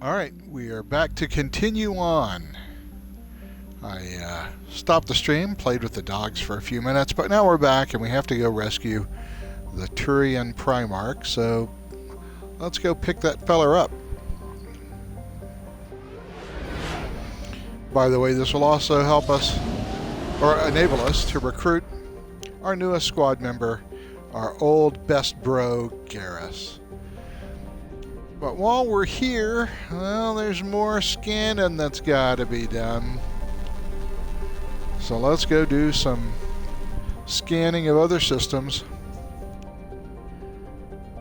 Alright, we are back to continue on. I stopped the stream, played with the dogs for a few minutes, but now we're back and we have to go rescue the Turian Primarch, so let's go pick that feller up. By the way, this will also help us, or enable us, to recruit our newest squad member, our old best bro, Garrus. But while we're here, well, there's more scanning that's got to be done. So let's go do some scanning of other systems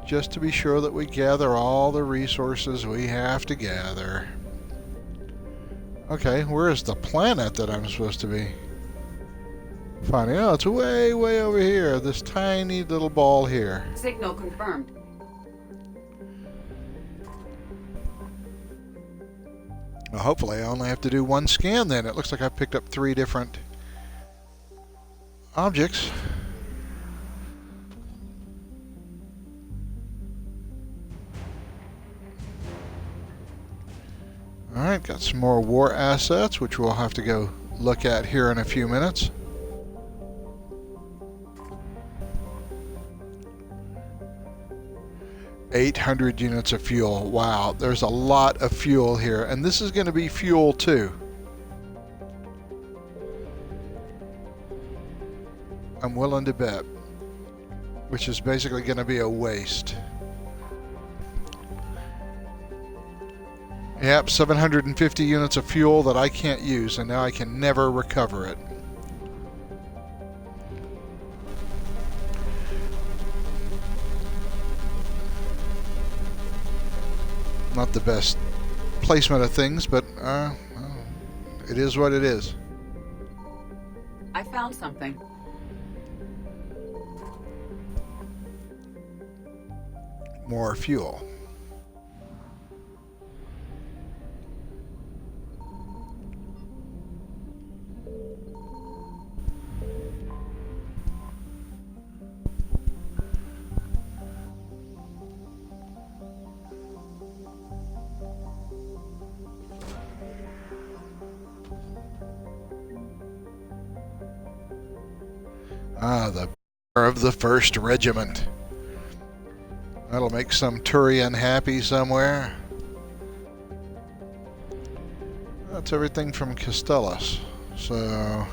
just to be sure that we gather all the resources we have to gather. Okay, where is the planet that I'm supposed to be finding? Oh, it's way, way over here. This tiny little ball here. Signal confirmed. Well, hopefully I only have to do one scan then. It looks like I picked up 3 different objects. Alright, got some more war assets, which we'll have to go look at here in a few minutes. $800 units of fuel. Wow, there's a lot of fuel here, and this is going to be fuel too. I'm willing to bet. Which is basically going to be a waste. Yep, 750 units of fuel that I can't use, and now I can never recover it. Not the best placement of things, but it is what it is. I found something. More fuel. The banner of the 1st Regiment. That'll make some Turian happy somewhere. That's everything from Castellus. So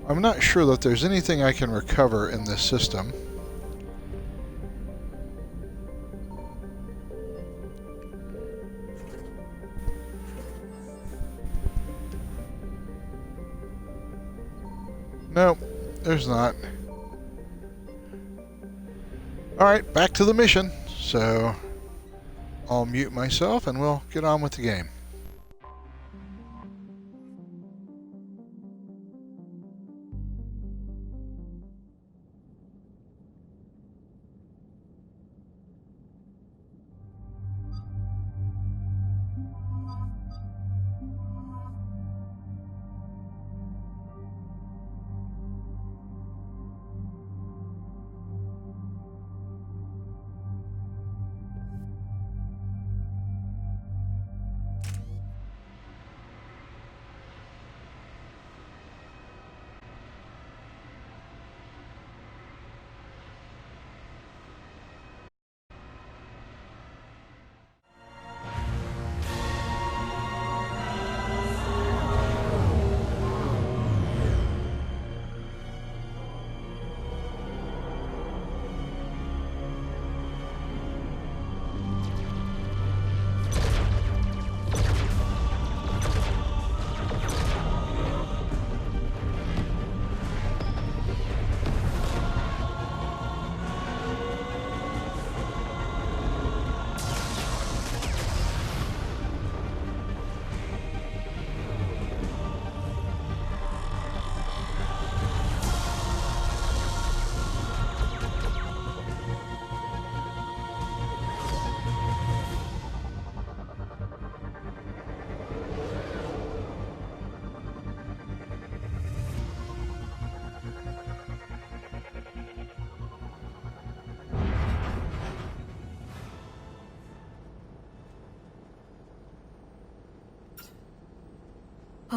I'm not sure that there's anything I can recover in this system. Nope, there's not. Alright, back to the mission. So I'll mute myself and we'll get on with the game.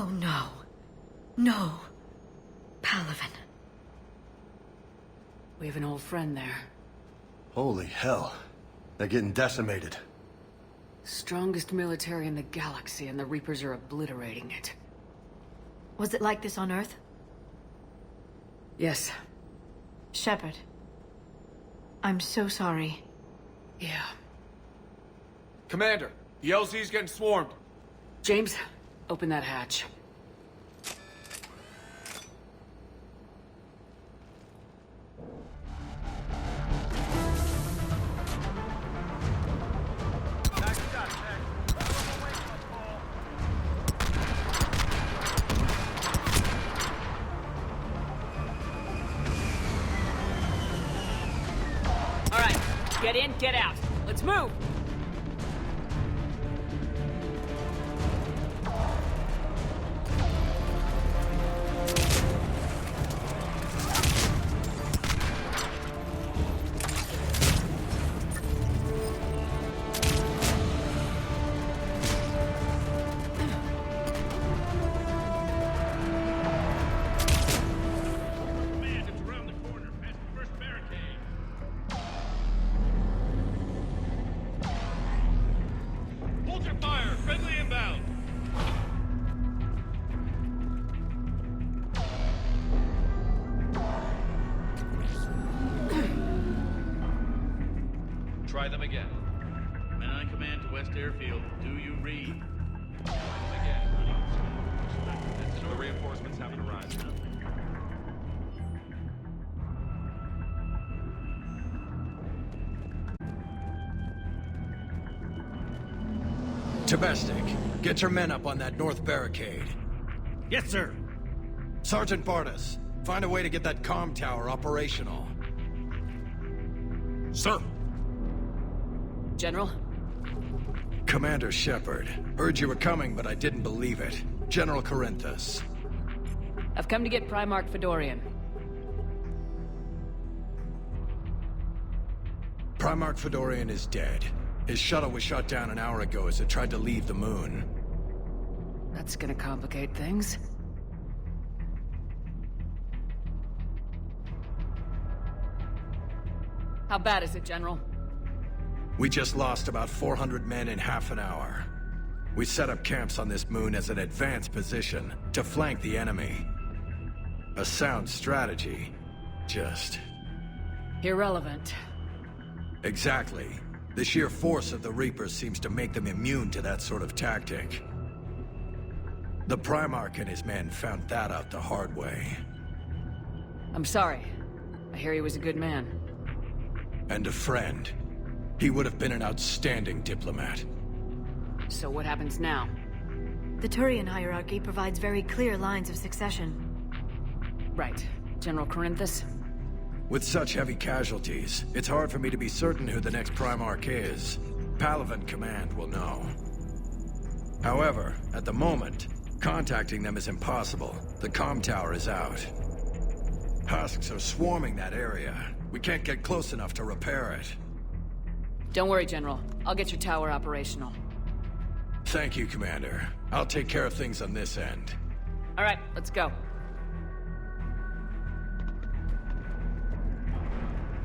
Oh no. No. Palaven. We have an old friend there. Holy hell. They're getting decimated. Strongest military in the galaxy, and the Reapers are obliterating it. Was it like this on Earth? Yes. Shepard. I'm so sorry. Yeah. Commander, the LZ's getting swarmed. James, open that hatch. All right, get in, get out. Let's move! Command, it's around the corner, past the first barricade. Hold your fire! Friendly inbound! Try them again. Men on command to West Airfield, do you read? Try them again. The reinforcements haven't arrived. Domestic, get your men up on that north barricade. Yes, sir. Sergeant Bartas, find a way to get that comm tower operational. Sir. General? Commander Shepard, heard you were coming, but I didn't believe it. General Corinthus. I've come to get Primarch Fedorian. Primarch Fedorian is dead. His shuttle was shot down an hour ago as it tried to leave the moon. That's gonna complicate things. How bad is it, General? We just lost about 400 men in half an hour. We set up camps on this moon as an advanced position to flank the enemy. A sound strategy. Just... Irrelevant. Exactly. The sheer force of the Reapers seems to make them immune to that sort of tactic. The Primarch and his men found that out the hard way. I'm sorry. I hear he was a good man. And a friend. He would have been an outstanding diplomat. So what happens now? The Turian hierarchy provides very clear lines of succession. Right. General Corinthus? With such heavy casualties, it's hard for me to be certain who the next Primarch is. Palaven Command will know. However, at the moment, contacting them is impossible. The comm tower is out. Husks are swarming that area. We can't get close enough to repair it. Don't worry, General. I'll get your tower operational. Thank you, Commander. I'll take care of things on this end. All right, let's go.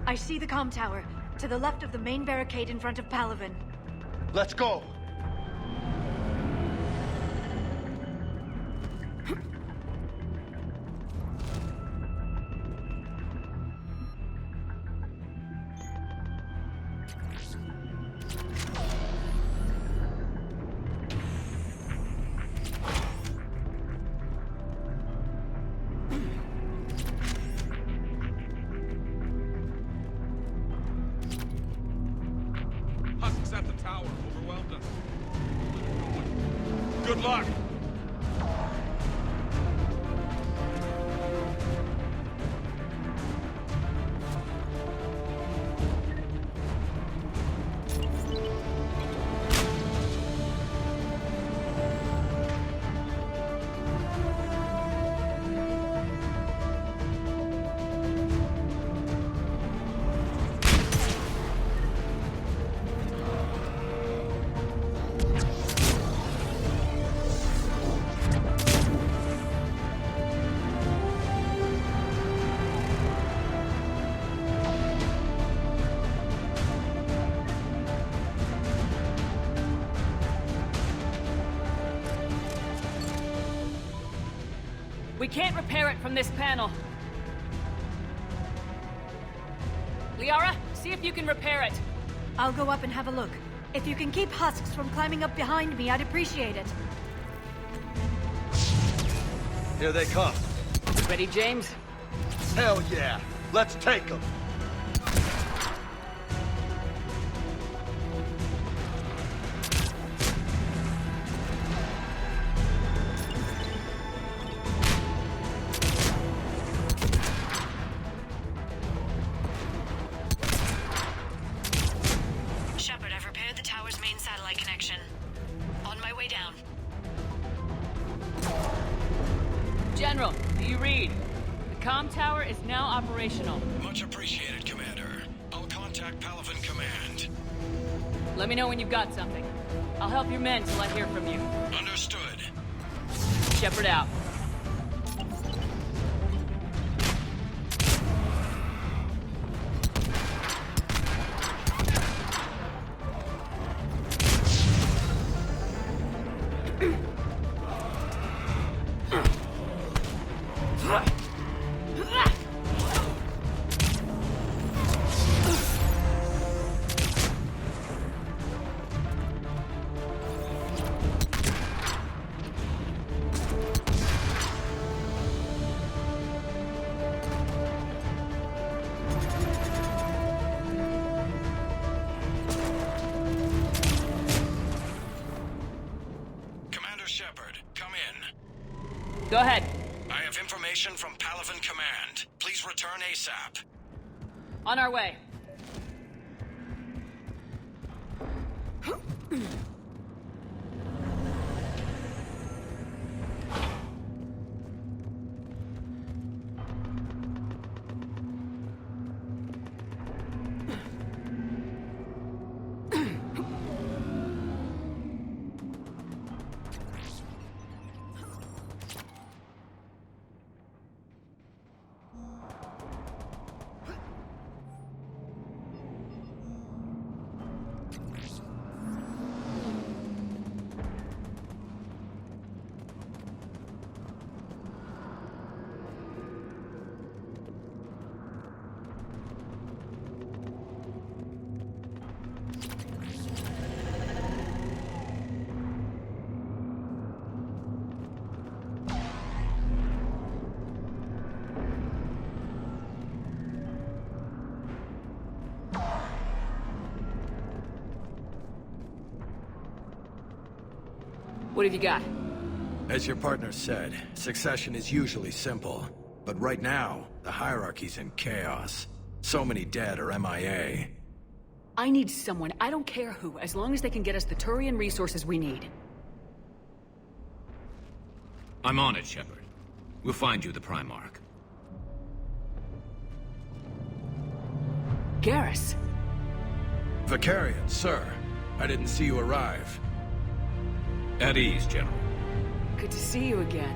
I see the comm tower, to the left of the main barricade in front of Palaven. Let's go! Husks at the tower, overwhelmed them. Good luck! We can't repair it from this panel. Liara, see if you can repair it. I'll go up and have a look. If you can keep husks from climbing up behind me, I'd appreciate it. Here they come. Ready, James? Hell yeah. Let's take them. Shepard, I've repaired the tower's main satellite connection. On my way down. General, do you read? The comm tower is now operational. Much appreciated, Commander. I'll contact Palaven Command. Let me know when you've got something. I'll help your men till I hear from you. Understood. Shepard out. Commander Shepard, come in. Go ahead. I have information from Palaven Command. Please return ASAP. On our way. What have you got? As your partner said, succession is usually simple. But right now, the hierarchy's in chaos. So many dead or MIA. I need someone, I don't care who, as long as they can get us the Turian resources we need. I'm on it, Shepard. We'll find you the Primarch. Garrus. Vicarian, sir. I didn't see you arrive. At ease, General. Good to see you again.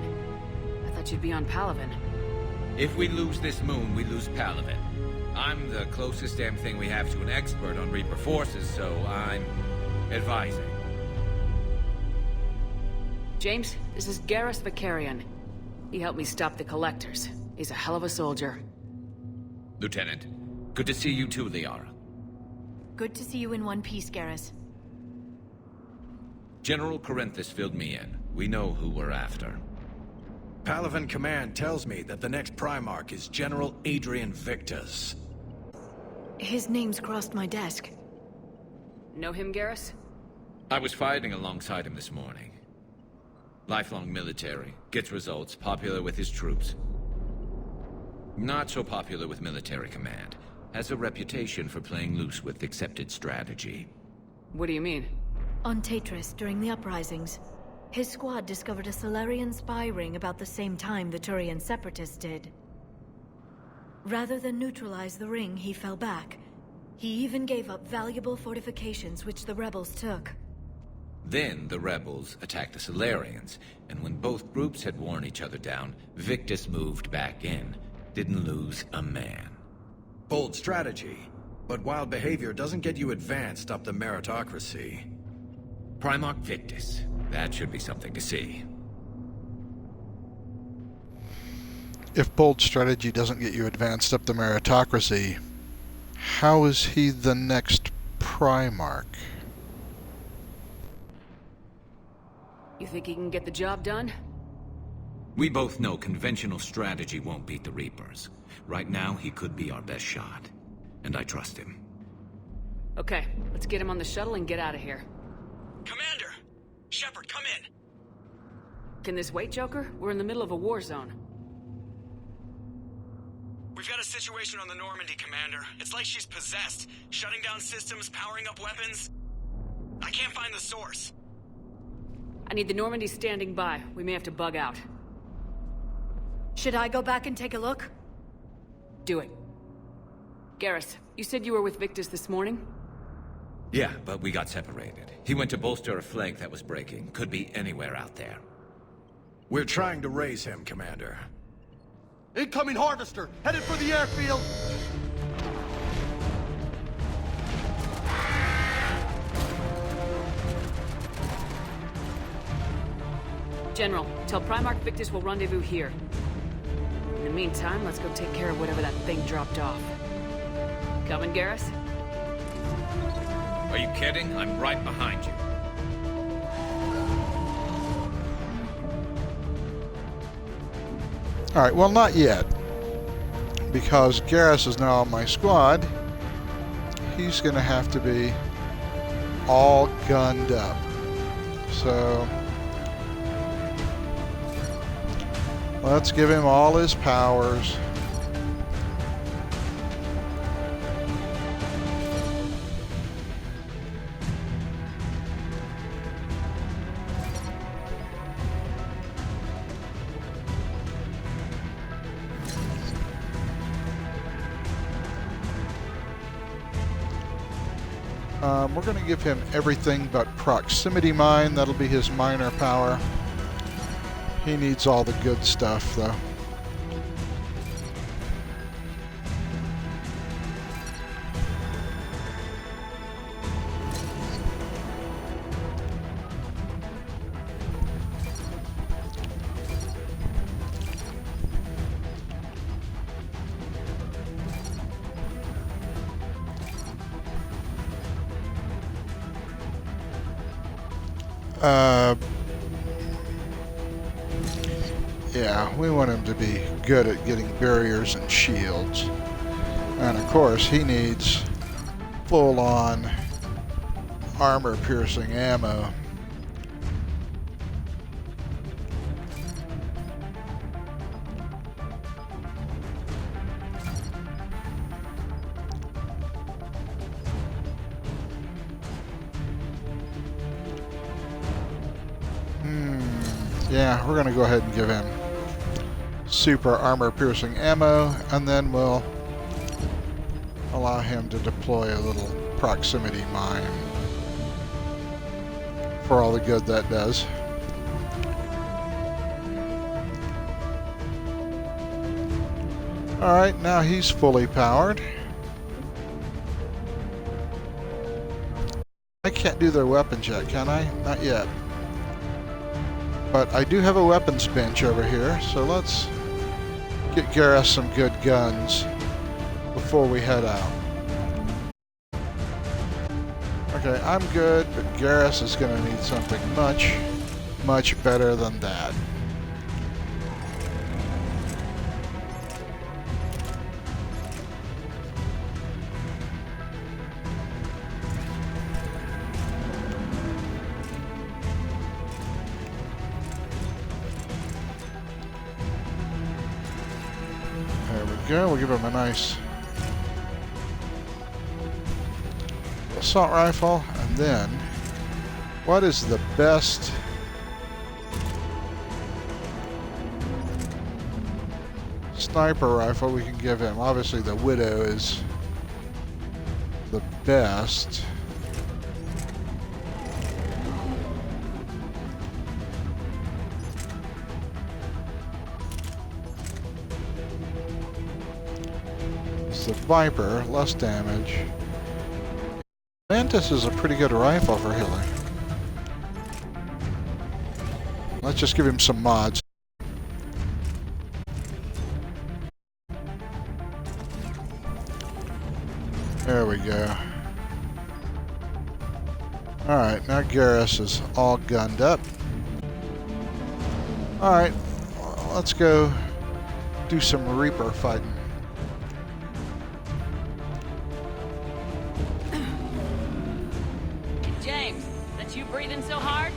I thought you'd be on Palaven. If we lose this moon, we lose Palaven. I'm the closest damn thing we have to an expert on Reaper forces, so I'm advising. James, this is Garrus Vicarian. He helped me stop the Collectors. He's a hell of a soldier. Lieutenant, good to see you too, Liara. Good to see you in one piece, Garrus. General Corinthus filled me in. We know who we're after. Palaven Command tells me that the next Primarch is General Adrian Victus. His name's crossed my desk. Know him, Garrus? I was fighting alongside him this morning. Lifelong military, gets results, popular with his troops. Not so popular with military command. Has a reputation for playing loose with accepted strategy. What do you mean? On Tatris, during the uprisings, his squad discovered a Solarian spy ring about the same time the Turian Separatists did. Rather than neutralize the ring, he fell back. He even gave up valuable fortifications which the rebels took. Then the rebels attacked the Solarians, and when both groups had worn each other down, Victus moved back in. Didn't lose a man. Bold strategy, but wild behavior doesn't get you advanced up the meritocracy. Primarch Victus. That should be something to see. If bold strategy doesn't get you advanced up the meritocracy, how is he the next Primarch? You think he can get the job done? We both know conventional strategy won't beat the Reapers. Right now, he could be our best shot. And I trust him. Okay, let's get him on the shuttle and get out of here. Commander! Shepard, come in! Can this wait, Joker? We're in the middle of a war zone. We've got a situation on the Normandy, Commander. It's like she's possessed. Shutting down systems, powering up weapons. I can't find the source. I need the Normandy standing by. We may have to bug out. Should I go back and take a look? Do it. Garrus, you said you were with Victus this morning? Yeah, but we got separated. He went to bolster a flank that was breaking. Could be anywhere out there. We're trying to raise him, Commander. Incoming Harvester, headed for the airfield. General, tell Primarch Victus will rendezvous here. In the meantime, let's go take care of whatever that thing dropped off. Coming, Garrus? Are you kidding? I'm right behind you. Alright, well not yet. Because Garrus is now on my squad, he's going to have to be all gunned up. So, let's give him all his powers. We're going to give him everything but proximity mine. That'll be his minor power. He needs all the good stuff, though. Yeah, we want him to be good at getting barriers and shields. And of course, he needs full-on armor-piercing ammo. Yeah, we're going to go ahead and give him super armor-piercing ammo, and then we'll allow him to deploy a little proximity mine for all the good that does. Alright, now he's fully powered. I can't do their weapons yet, can I? Not yet. But I do have a weapons bench over here, so let's get Garrus some good guns before we head out. Okay, I'm good, but Garrus is going to need something much, much better than that. Go. We'll give him a nice assault rifle, and then what is the best sniper rifle we can give him? Obviously the Widow is the best. The Viper, less damage. Mantis is a pretty good rifle for healing. Let's just give him some mods. There we go. Alright, now Garrus is all gunned up. Alright, let's go do some Reaper fighting. James, that you breathing so hard?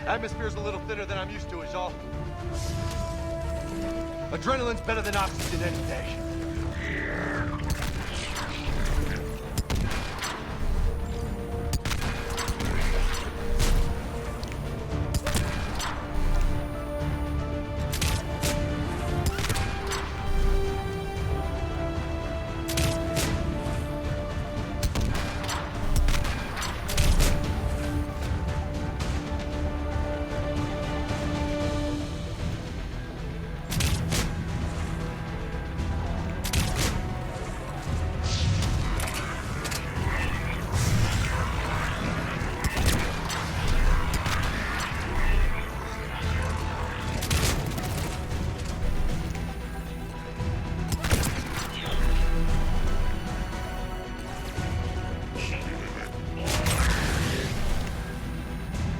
Atmosphere's a little thinner than I'm used to, is all. Adrenaline's better than oxygen any day.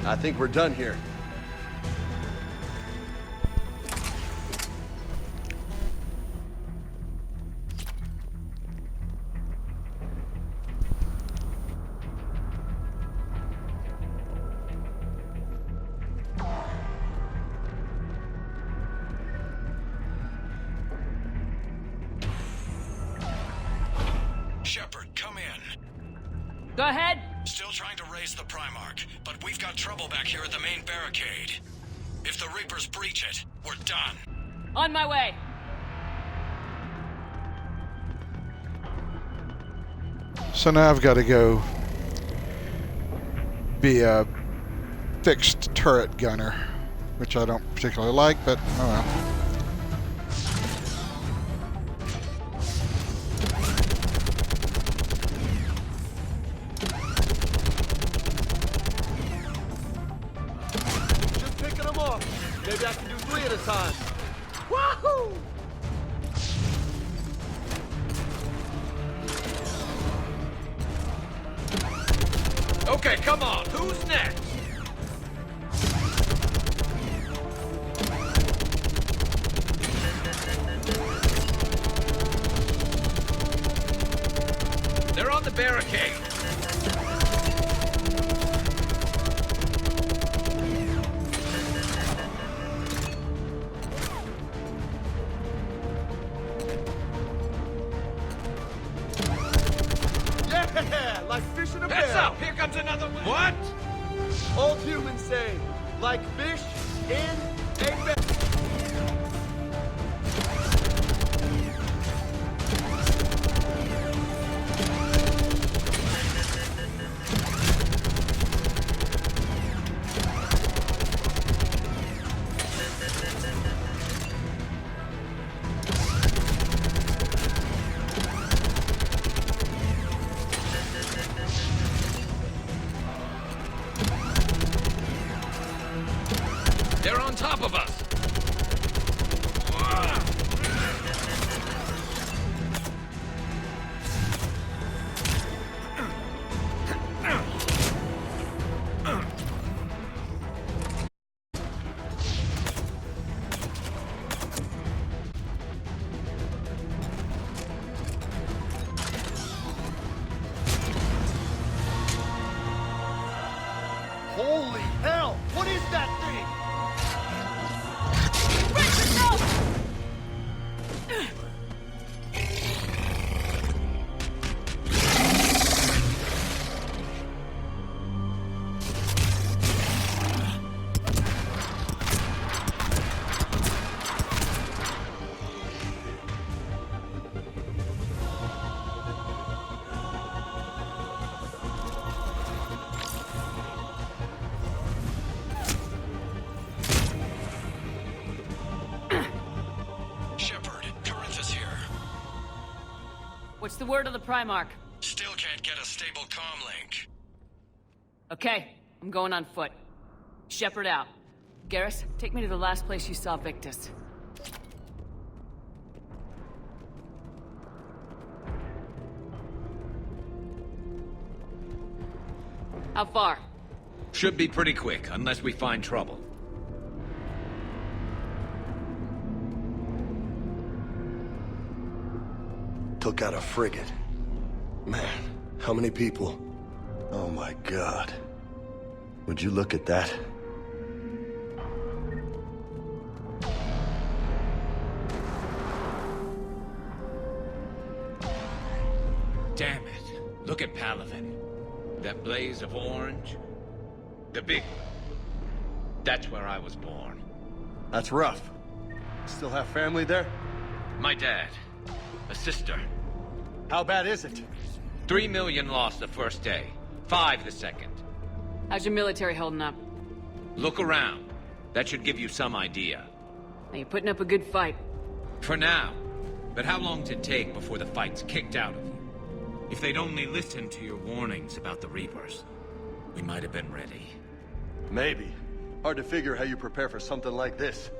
I think we're done here. Shepard, come in. Go ahead. Still trying to raise the Primarch, but we've got trouble back here at the main barricade. If the Reapers breach it, we're done. On my way. So now I've got to go be a fixed turret gunner, which I don't particularly like, but oh well. Just picking them off. Maybe I can do 3 at a time. Wahoo! Okay, come on. Who's next? They're on the barricade. Yeah, like fish in a Heads barrel. up! Here comes another one. What? Old humans say, like fish in a barrel. They're on top of us. Holy hell! What is that thing? Shepard, Corinth is here. What's the word of the Primarch? Still can't get a stable comm link. Okay, I'm going on foot. Shepard out. Garrus, take me to the last place you saw Victus. How far? Should be pretty quick, unless we find trouble. Took out a frigate. Man, how many people? Oh my God. Would you look at that? Damn it. Look at Palaven. That blaze of orange. The big one. That's where I was born. That's rough. Still have family there? My dad. A sister. How bad is it? 3 million lost the first day. 5 the second. How's your military holding up? Look around. That should give you some idea. Are you putting up a good fight? For now. But how long did it take before the fight's kicked out of you? If they'd only listened to your warnings about the Reapers, we might have been ready. Maybe. Hard to figure how you prepare for something like this.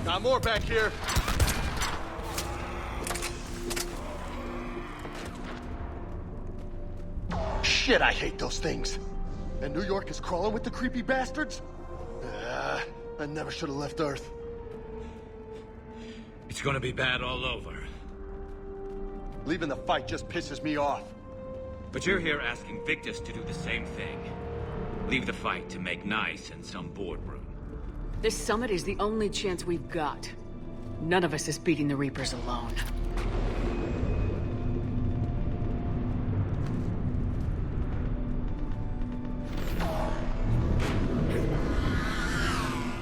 Got more back here. Shit, I hate those things. And New York is crawling with the creepy bastards? I never should have left Earth. It's gonna be bad all over. Leaving the fight just pisses me off. But you're here asking Victus to do the same thing. Leave the fight to make nice in some boardroom. This summit is the only chance we've got. None of us is beating the Reapers alone.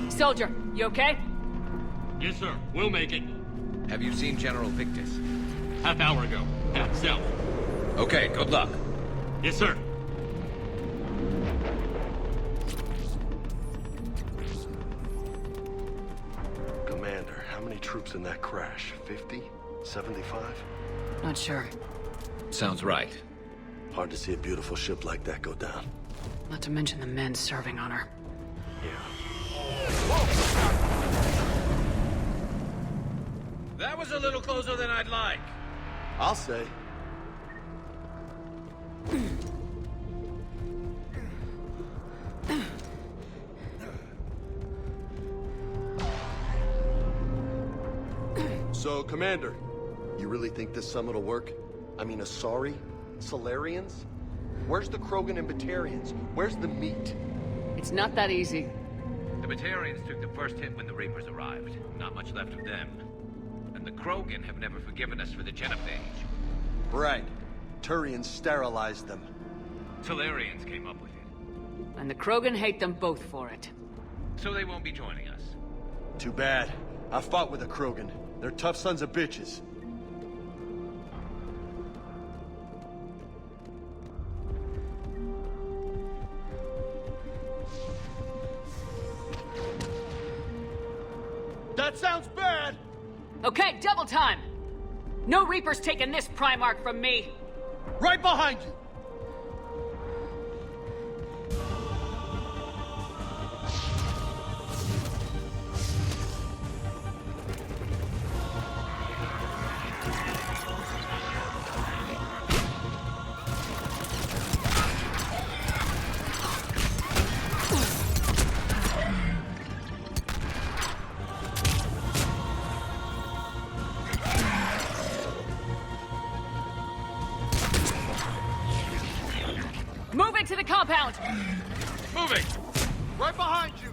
Soldier, you okay? Yes, sir. We'll make it. Have you seen General Victus? Half hour ago. At south. Okay, good luck. Yes, sir. Commander, how many troops in that crash? 50? 75? Not sure. Sounds right. Hard to see a beautiful ship like that go down. Not to mention the men serving on her. That was a little closer than I'd like. I'll say. So, Commander, you really think this summit will work? I mean, Asari? Solarians? Where's the Krogan and Batarians? Where's the meat? It's not that easy. The Batarians took the first hit when the Reapers arrived. Not much left of them. And the Krogan have never forgiven us for the genophage. Right. Turians sterilized them. Solarians came up with it. And the Krogan hate them both for it. So they won't be joining us. Too bad. I fought with the Krogan. They're tough sons of bitches. That sounds bad! Okay, double time! No Reapers taking this Primarch from me! Right behind you! Moving to the compound! Moving! Right behind you!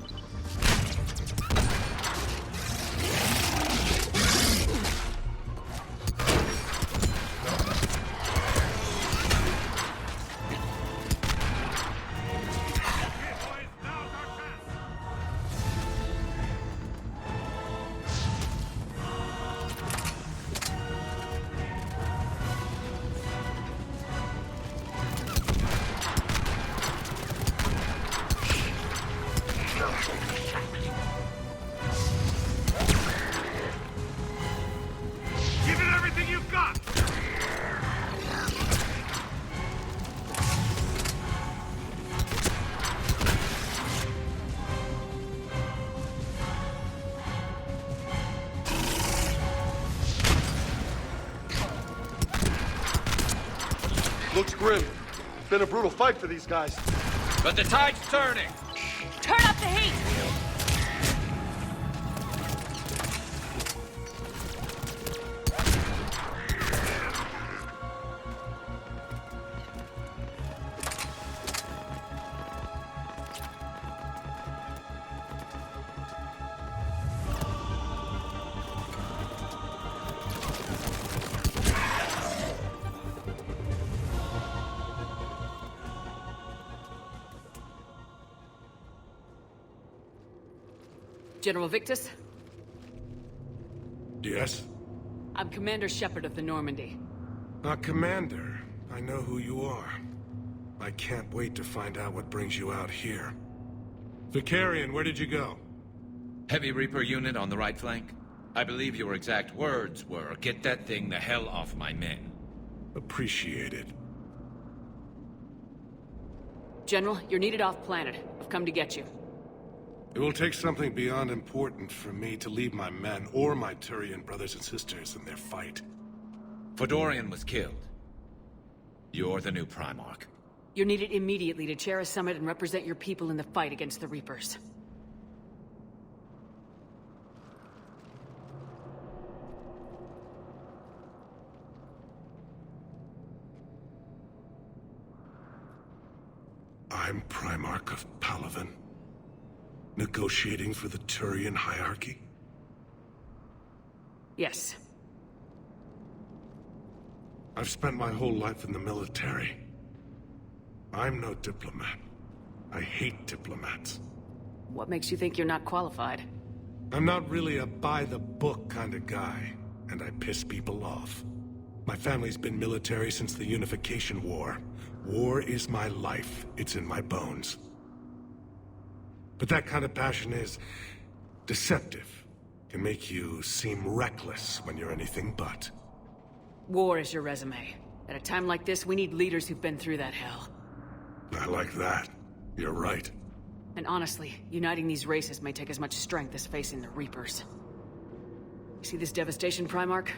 Give it everything you've got! Looks grim. Been a brutal fight for these guys. But the tide's turning! Turn up the heat! General Victus? Yes? I'm Commander Shepard of the Normandy. Commander. I know who you are. I can't wait to find out what brings you out here. Vicarian, where did you go? Heavy Reaper unit on the right flank. I believe your exact words were, "Get that thing the hell off my men." Appreciated. General, you're needed off-planet. I've come to get you. It will take something beyond important for me to leave my men or my Turian brothers and sisters in their fight. Fodorian was killed. You're the new Primarch. You're needed immediately to chair a summit and represent your people in the fight against the Reapers. I'm Primarch of Palaven. Negotiating for the Turian hierarchy? Yes. I've spent my whole life in the military. I'm no diplomat. I hate diplomats. What makes you think you're not qualified? I'm not really a by-the-book kind of guy, and I piss people off. My family's been military since the Unification War. War is my life. It's in my bones. But that kind of passion is deceptive. Can make you seem reckless when you're anything but. War is your resume. At a time like this, we need leaders who've been through that hell. I like that. You're right. And honestly, uniting these races may take as much strength as facing the Reapers. You see this devastation, Primarch?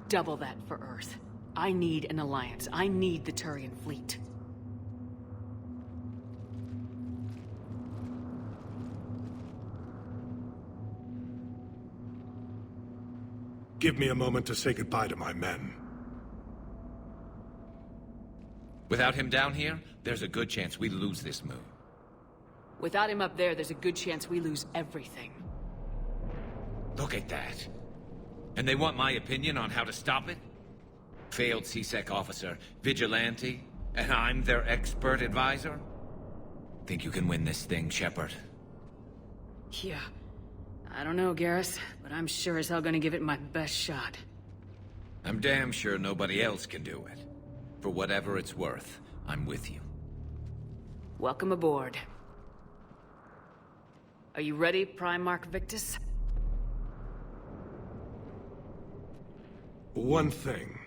Double that for Earth. I need an alliance. I need the Turian fleet. Give me a moment to say goodbye to my men. Without him down here, there's a good chance we lose this move. Without him up there's a good chance we lose everything. Look at that. And they want my opinion on how to stop it? Failed CSEC officer, vigilante, and I'm their expert advisor? Think you can win this thing, Shepard? Yeah. I don't know, Garrus, but I'm sure as hell gonna give it my best shot. I'm damn sure nobody else can do it. For whatever it's worth, I'm with you. Welcome aboard. Are you ready, Primarch Victus? One thing.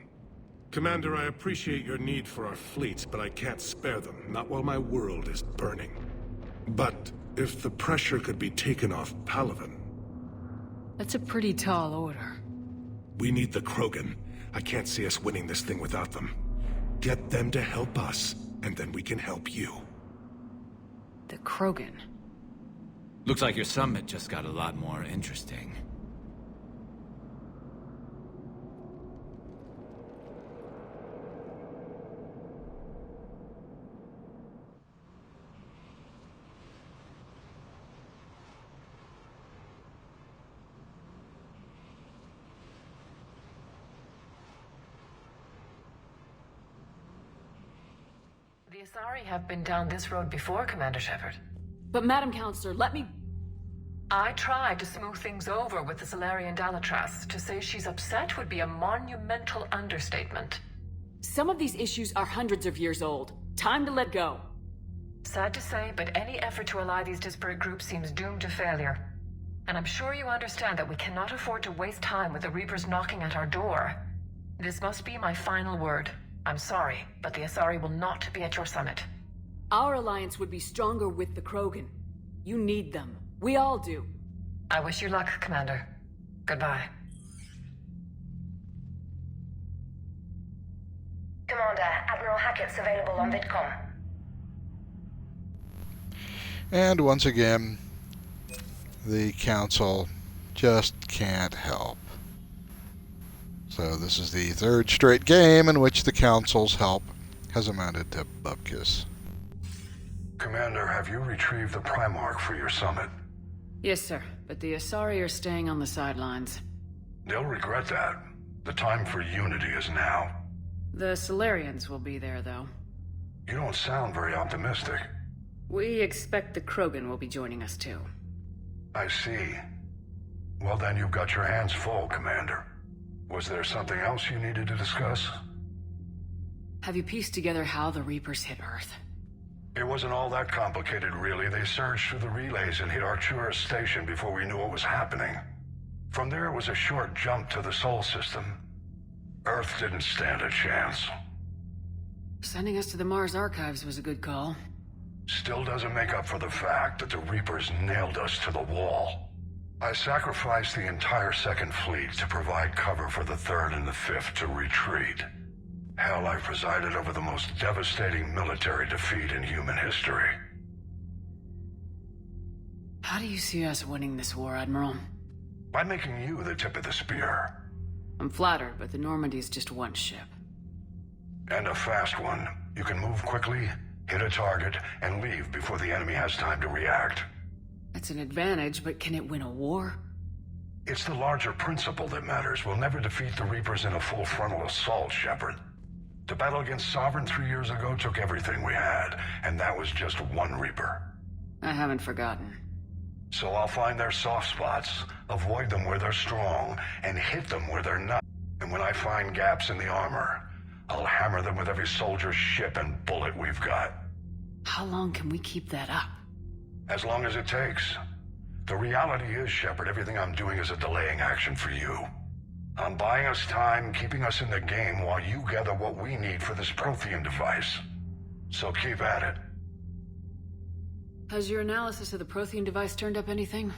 Commander, I appreciate your need for our fleets, but I can't spare them, not while my world is burning. But if the pressure could be taken off Palaven... That's a pretty tall order. We need the Krogan. I can't see us winning this thing without them. Get them to help us, and then we can help you. The Krogan? Looks like your summit just got a lot more interesting. The Asari have been down this road before, Commander Shepard. But Madam Counselor, let me... I tried to smooth things over with the Salarian Dalatras. To say she's upset would be a monumental understatement. Some of these issues are hundreds of years old. Time to let go. Sad to say, but any effort to ally these disparate groups seems doomed to failure. And I'm sure you understand that we cannot afford to waste time with the Reapers knocking at our door. This must be my final word. I'm sorry, but the Asari will not be at your summit. Our alliance would be stronger with the Krogan. You need them. We all do. I wish you luck, Commander. Goodbye. Commander, Admiral Hackett's available on VidCom. And once again, the council just can't help. So this is the third straight game in which the council's help has amounted to bupkis. Commander, have you retrieved the Primarch for your summit? Yes, sir. But the Asari are staying on the sidelines. They'll regret that. The time for unity is now. The Solarians will be there, though. You don't sound very optimistic. We expect the Krogan will be joining us, too. I see. Well, then you've got your hands full, Commander. Was there something else you needed to discuss? Have you pieced together how the Reapers hit Earth? It wasn't all that complicated, really. They surged through the relays and hit Artura Station before we knew what was happening. From there, it was a short jump to the Sol system. Earth didn't stand a chance. Sending us to the Mars Archives was a good call. Still doesn't make up for the fact that the Reapers nailed us to the wall. I sacrificed the entire Second Fleet to provide cover for the Third and the Fifth to retreat. Hell, I presided over the most devastating military defeat in human history. How do you see us winning this war, Admiral? By making you the tip of the spear. I'm flattered, but the Normandy's just one ship. And a fast one. You can move quickly, hit a target, and leave before the enemy has time to react. That's an advantage, but can it win a war? It's the larger principle that matters. We'll never defeat the Reapers in a full frontal assault, Shepard. The battle against Sovereign 3 years ago took everything we had, and that was just one Reaper. I haven't forgotten. So I'll find their soft spots, avoid them where they're strong, and hit them where they're not. And when I find gaps in the armor, I'll hammer them with every soldier, ship, and bullet we've got. How long can we keep that up? As long as it takes. The reality is, Shepard, everything I'm doing is a delaying action for you. I'm buying us time, keeping us in the game while you gather what we need for this Prothean device. So keep at it. Has your analysis of the Prothean device turned up anything?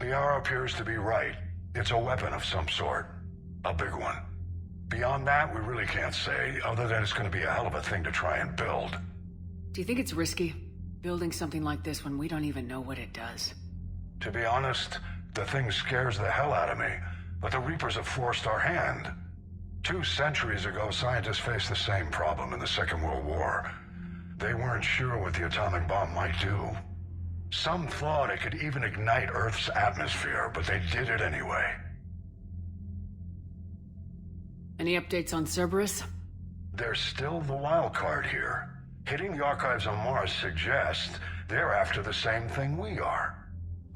The R appears to be right. It's a weapon of some sort. A big one. Beyond that, we really can't say, other than it's going to be a hell of a thing to try and build. Do you think it's risky, building something like this when we don't even know what it does? To be honest, the thing scares the hell out of me, but the Reapers have forced our hand. 2 centuries ago, scientists faced the same problem in the Second World War. They weren't sure what the atomic bomb might do. Some thought it could even ignite Earth's atmosphere, but they did it anyway. Any updates on Cerberus? They're still the wild card here. Hitting the archives on Mars suggests they're after the same thing we are.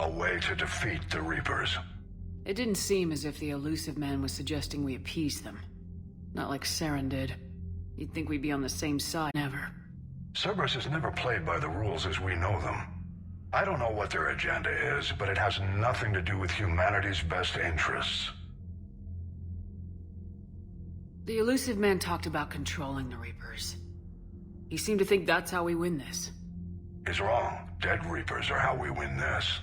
A way to defeat the Reapers. It didn't seem as if the elusive man was suggesting we appease them. Not like Saren did. You'd think we'd be on the same side. Never. Cerberus has never played by the rules as we know them. I don't know what their agenda is, but it has nothing to do with humanity's best interests. The elusive man talked about controlling the Reapers. He seemed to think that's how we win this. He's wrong. Dead Reapers are how we win this.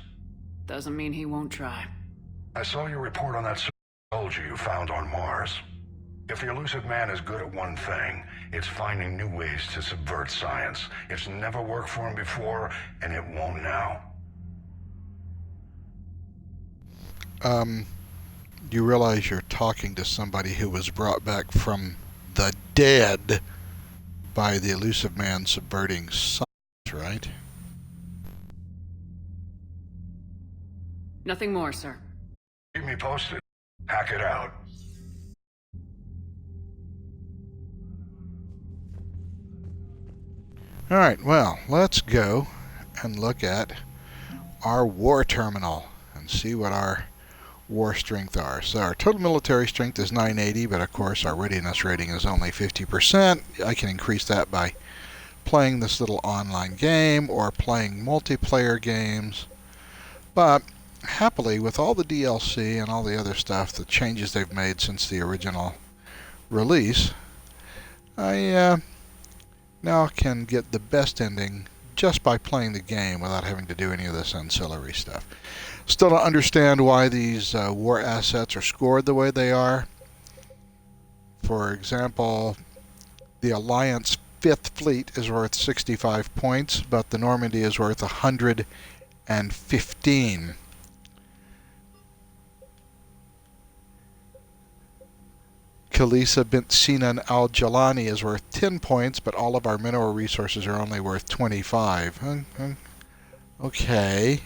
Doesn't mean he won't try. I saw your report on that soldier you found on Mars. If the elusive man is good at one thing, it's finding new ways to subvert science. It's never worked for him before, and it won't now. You realize you're talking to somebody who was brought back from the dead by the elusive man subverting science, right? Nothing more, sir. Keep me posted. Hack it out. Alright, well, let's go and look at our war terminal and see what our war strength are. So our total military strength is 980, but of course our readiness rating is only 50%. I can increase that by playing this little online game or playing multiplayer games. But happily, with all the DLC and all the other stuff, the changes they've made since the original release, I now can get the best ending just by playing the game without having to do any of this ancillary stuff. Still don't understand why these war assets are scored the way they are. For example, The Alliance 5th Fleet is worth 65 points, but the Normandy is worth 115. Khalifa bint Sinan al-Jalani is worth 10 points, but all of our mineral resources are only worth 25. Okay.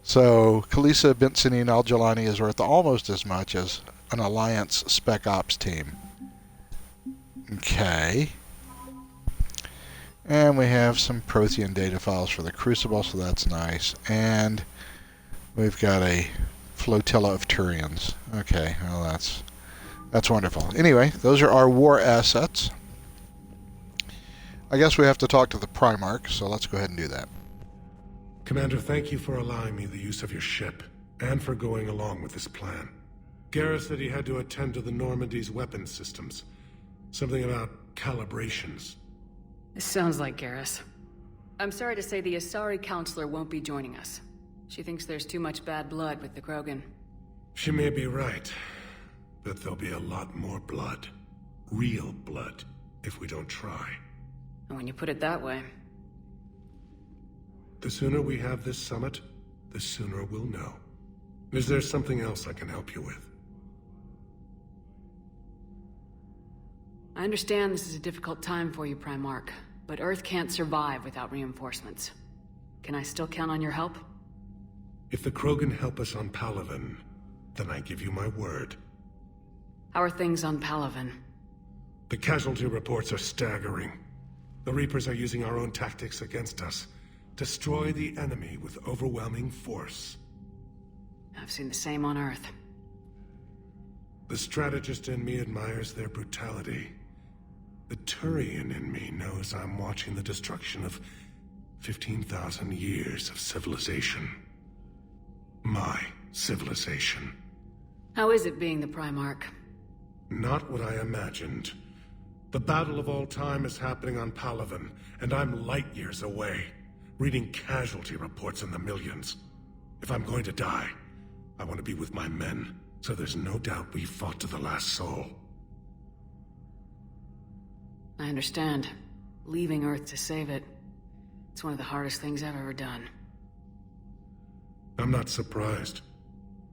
So Khalifa bint Sinan al-Jalani is worth almost as much as an Alliance Spec Ops team. Okay. And we have some Prothean data files for the Crucible, so that's nice. And we've got a flotilla of Turians. Okay, well that's wonderful. Anyway, those are our war assets. I guess we have to talk to the Primarch, so let's go ahead and do that. Commander, thank you for allowing me the use of your ship, and for going along with this plan. Garrus said he had to attend to the Normandy's weapons systems. Something about calibrations. This sounds like Garrus. I'm sorry to say the Asari Counselor won't be joining us. She thinks there's too much bad blood with the Krogan. She may be right, but there'll be a lot more blood. Real blood, if we don't try. And when you put it that way... The sooner we have this summit, the sooner we'll know. Is there something else I can help you with? I understand this is a difficult time for you, Primarch, but Earth can't survive without reinforcements. Can I still count on your help? If the Krogan help us on Palaven, then I give you my word. How are things on Palaven? The casualty reports are staggering. The Reapers are using our own tactics against us. Destroy the enemy with overwhelming force. I've seen the same on Earth. The strategist in me admires their brutality. The Turian in me knows I'm watching the destruction of 15,000 years of civilization. My civilization. How is it being the Primarch? Not what I imagined. The battle of all time is happening on Palaven, and I'm light years away, reading casualty reports in the millions. If I'm going to die, I want to be with my men, so there's no doubt we fought to the last soul. I understand. Leaving Earth to save it. It's one of the hardest things I've ever done. I'm not surprised.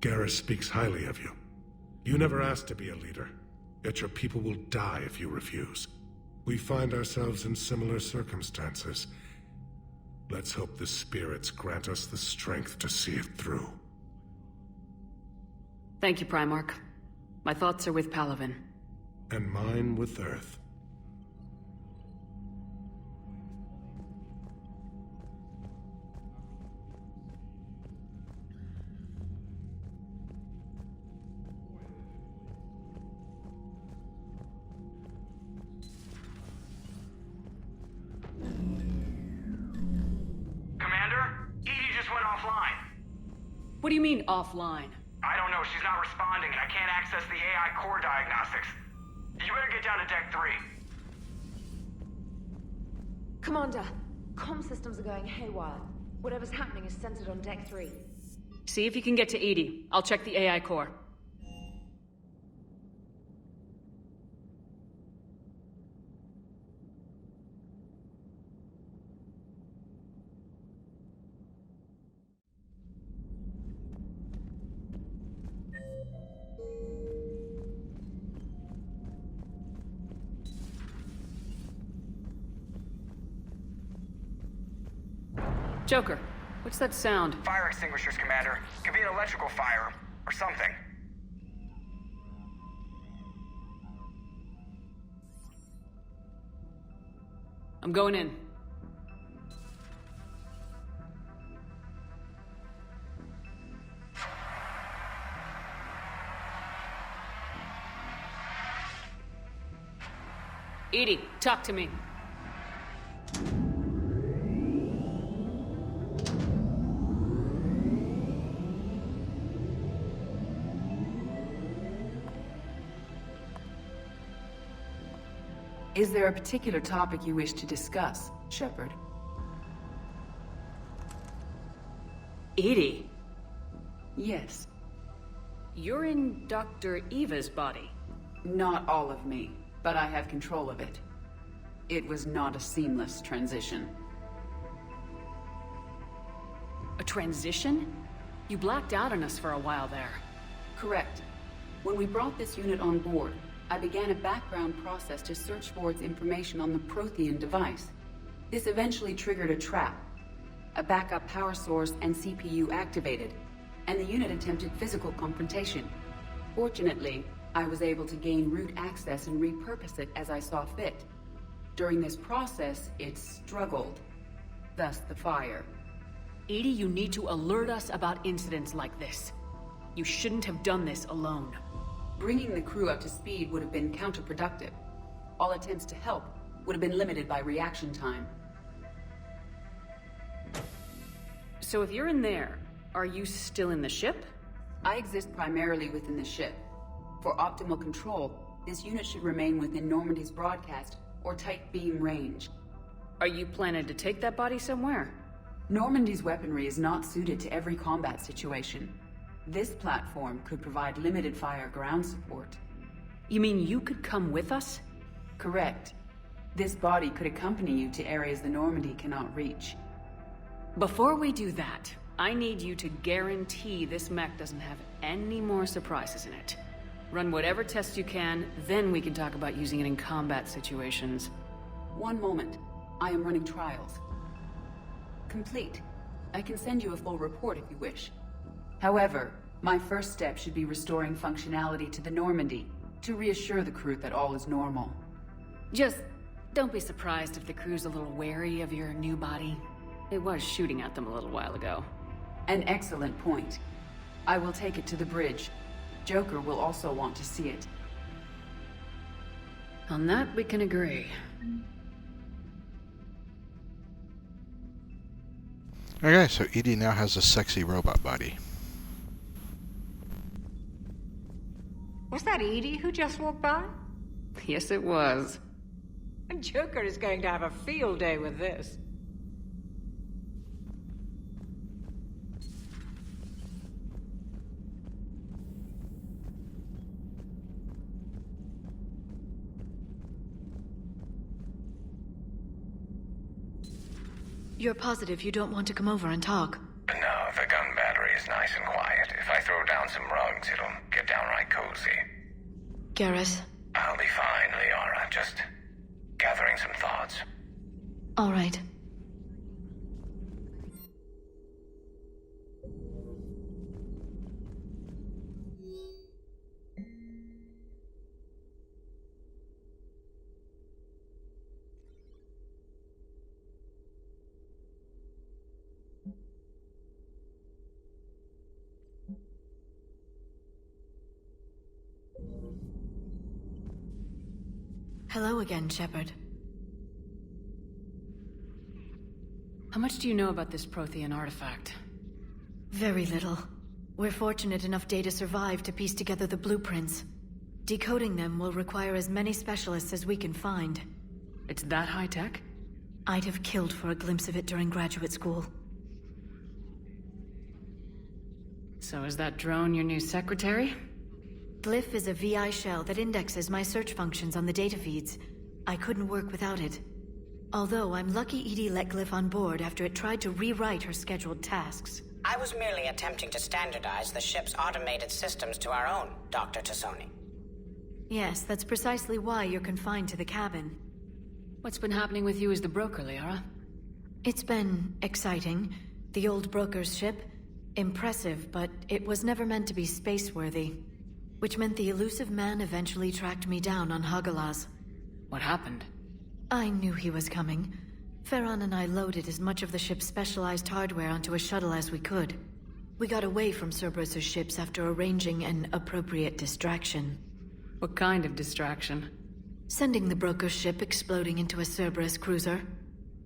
Garrus speaks highly of you. You never asked to be a leader, yet your people will die if you refuse. We find ourselves in similar circumstances. Let's hope the spirits grant us the strength to see it through. Thank you, Primarch. My thoughts are with Palaven. And mine with Earth. What do you mean, offline? I don't know. She's not responding, and I can't access the AI core diagnostics. You better get down to Deck 3. Commander, comm systems are going haywire. Whatever's happening is centered on Deck 3. See if you can get to EDI. I'll check the AI core. Joker, what's that sound? Fire extinguishers, Commander. Could be an electrical fire, or something. I'm going in. EDI, talk to me. Is there a particular topic you wish to discuss, Shepard? EDI? Yes. You're in Dr. Eva's body. Not all of me, but I have control of it. It was not a seamless transition. A transition? You blacked out on us for a while there. Correct. When we brought this unit on board, I began a background process to search for its information on the Prothean device. This eventually triggered a trap. A backup power source and CPU activated, and the unit attempted physical confrontation. Fortunately, I was able to gain root access and repurpose it as I saw fit. During this process, it struggled. Thus the fire. EDI, you need to alert us about incidents like this. You shouldn't have done this alone. Bringing the crew up to speed would have been counterproductive. All attempts to help would have been limited by reaction time. So if you're in there, are you still in the ship? I exist primarily within the ship. For optimal control, this unit should remain within Normandy's broadcast or tight beam range. Are you planning to take that body somewhere? Normandy's weaponry is not suited to every combat situation. This platform could provide limited fire ground support. You mean you could come with us? Correct. This body could accompany you to areas the Normandy cannot reach. Before we do that, I need you to guarantee this mech doesn't have any more surprises in it. Run whatever tests you can, then we can talk about using it in combat situations. One moment. I am running trials. Complete. I can send you a full report if you wish. However, my first step should be restoring functionality to the Normandy to reassure the crew that all is normal. Just don't be surprised if the crew's a little wary of your new body. It was shooting at them a little while ago. An excellent point. I will take it to the bridge. Joker will also want to see it. On that, we can agree. Okay, so EDI now has a sexy robot body. Was that EDI who just walked by? Yes, it was. Joker is going to have a field day with this. You're positive you don't want to come over and talk? No, the gun battery is nice and quiet. If I throw down some rugs, it'll get downright cozy. Garrus? I'll be fine, Liara. Just gathering some thoughts. All right. Hello again, Shepard. How much do you know about this Prothean artifact? Very little. We're fortunate enough Data survived to piece together the blueprints. Decoding them will require as many specialists as we can find. It's that high-tech? I'd have killed for a glimpse of it during graduate school. So is that drone your new secretary? Glyph is a VI shell that indexes my search functions on the data feeds. I couldn't work without it. Although I'm lucky EDI let Glyph on board after it tried to rewrite her scheduled tasks. I was merely attempting to standardize the ship's automated systems to our own, Dr. Tassoni. Yes, that's precisely why you're confined to the cabin. What's been happening with you as the broker, Liara? It's been exciting. The old broker's ship. Impressive, but it was never meant to be space-worthy. Which meant the elusive man eventually tracked me down on Hagalaz. What happened? I knew he was coming. Farron and I loaded as much of the ship's specialized hardware onto a shuttle as we could. We got away from Cerberus' ships after arranging an appropriate distraction. What kind of distraction? Sending the broker's ship exploding into a Cerberus cruiser.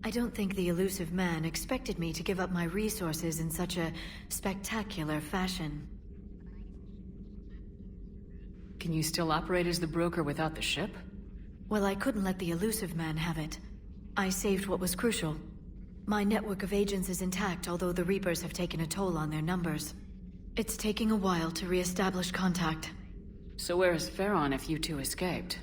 I don't think the elusive man expected me to give up my resources in such a spectacular fashion. Can you still operate as the broker without the ship? Well, I couldn't let the elusive man have it. I saved what was crucial. My network of agents is intact, although the Reapers have taken a toll on their numbers. It's taking a while to re-establish contact. So where is Farron if you two escaped?